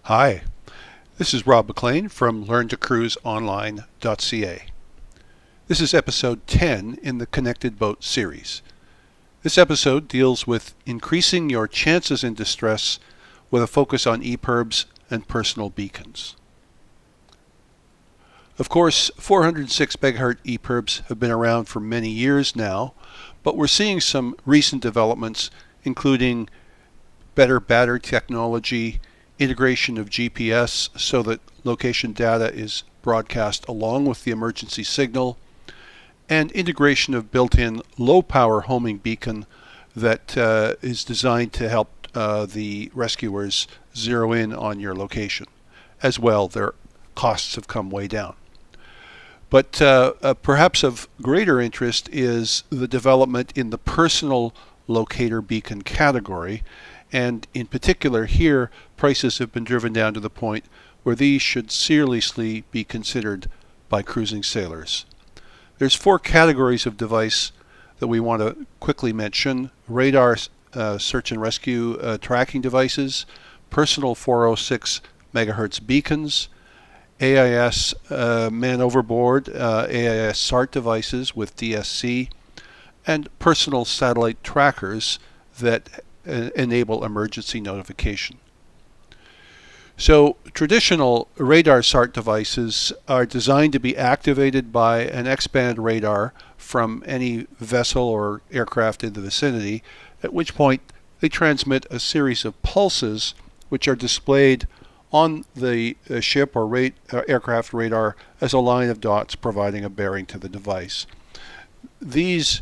Hi, this is Rob McLean from LearnToCruiseOnline.ca. This is episode 10 in the Connected Boat series. This episode deals with increasing your chances in distress with a focus on EPIRBS and personal beacons. Of course, 406 MHz EPIRBs have been around for many years now, but we're seeing some recent developments including better battery technology, integration of GPS so that location data is broadcast along with the emergency signal, and integration of built-in low-power homing beacon that is designed to help the rescuers zero in on your location. As well, their costs have come way down. But perhaps of greater interest is the development in the personal locator beacon category, and in particular here, prices have been driven down to the point where these should seriously be considered by cruising sailors. There's 4 categories of device that we want to quickly mention: radar search and rescue tracking devices, personal 406 MHz beacons, AIS man overboard, AIS SART devices with DSC, and personal satellite trackers that enable emergency notification. So traditional radar SART devices are designed to be activated by an X-band radar from any vessel or aircraft in the vicinity, at which point they transmit a series of pulses which are displayed on the ship or aircraft radar as a line of dots providing a bearing to the device. These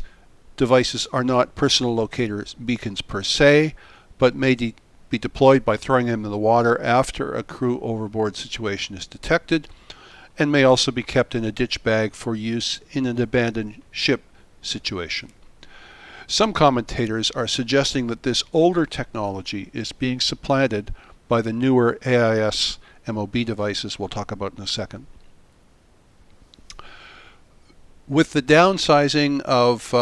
devices are not personal locator beacons per se, but may be deployed by throwing them in the water after a crew overboard situation is detected, and may also be kept in a ditch bag for use in an abandoned ship situation. Some commentators are suggesting that this older technology is being supplanted by the newer AIS MOB devices we'll talk about in a second. With the downsizing of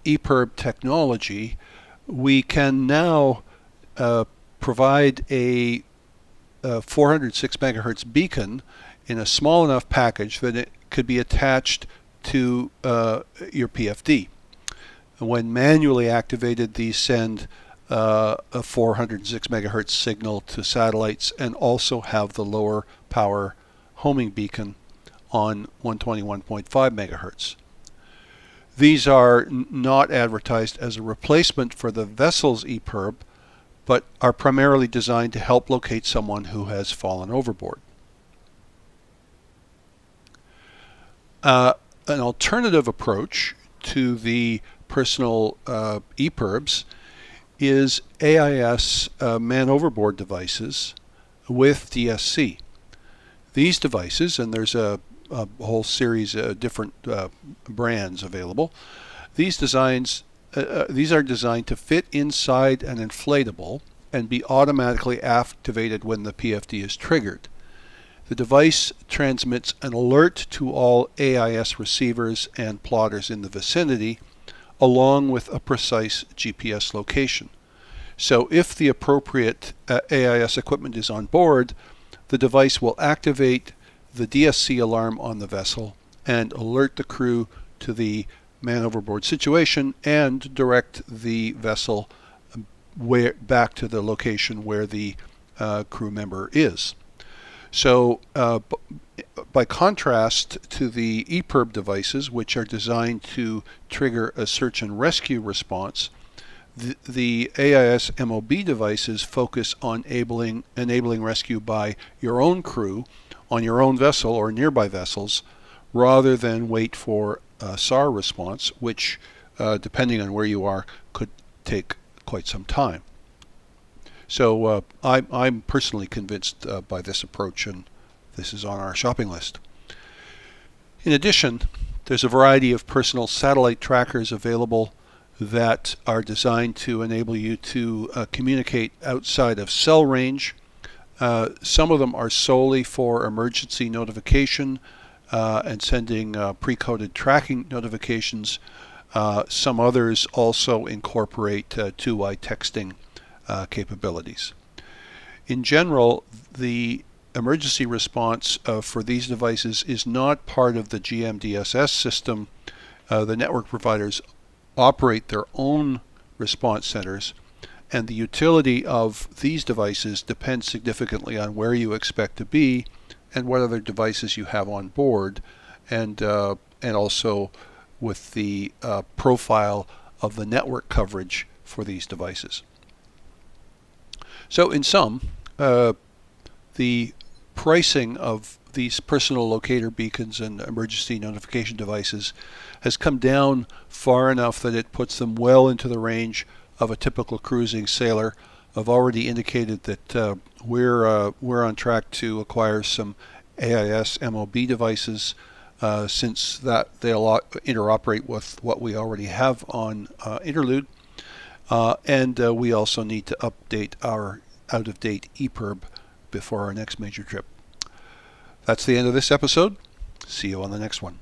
EPIRB technology, we can now provide a 406 MHz beacon in a small enough package that it could be attached to your PFD. When manually activated, these send a 406 MHz signal to satellites and also have the lower power homing beacon on 121.5 MHz. These are not advertised as a replacement for the vessel's EPIRB, but are primarily designed to help locate someone who has fallen overboard. An alternative approach to the personal EPIRBs is AIS man overboard devices with DSC. These devices, and there's a whole series of different brands available. These are designed to fit inside an inflatable and be automatically activated when the PFD is triggered. The device transmits an alert to all AIS receivers and plotters in the vicinity, along with a precise GPS location. So if the appropriate AIS equipment is on board, the device will activate the DSC alarm on the vessel and alert the crew to the man overboard situation and direct the vessel back to the location where the crew member is. So by contrast to the EPIRB devices, which are designed to trigger a search and rescue response, the AIS MOB devices focus on enabling rescue by your own crew on your own vessel or nearby vessels, rather than wait for a SAR response, which, depending on where you are, could take quite some time. So I'm personally convinced by this approach, and this is on our shopping list. In addition, there's a variety of personal satellite trackers available that are designed to enable you to communicate outside of cell range. Some of them are solely for emergency notification and sending pre-coded tracking notifications. Some others also incorporate two-way texting capabilities. in general, the emergency response for these devices is not part of the GMDSS system. The network providers operate their own response centers, and the utility of these devices depends significantly on where you expect to be and what other devices you have on board, and also with the profile of the network coverage for these devices. So in sum, the pricing of these personal locator beacons and emergency notification devices has come down far enough that it puts them well into the range of a typical cruising sailor. I've already indicated that we're on track to acquire some AIS MOB devices since that they'll interoperate with what we already have on Interlude, and we also need to update our out-of-date EPIRB before our next major trip. That's the end of this episode. See you on the next one.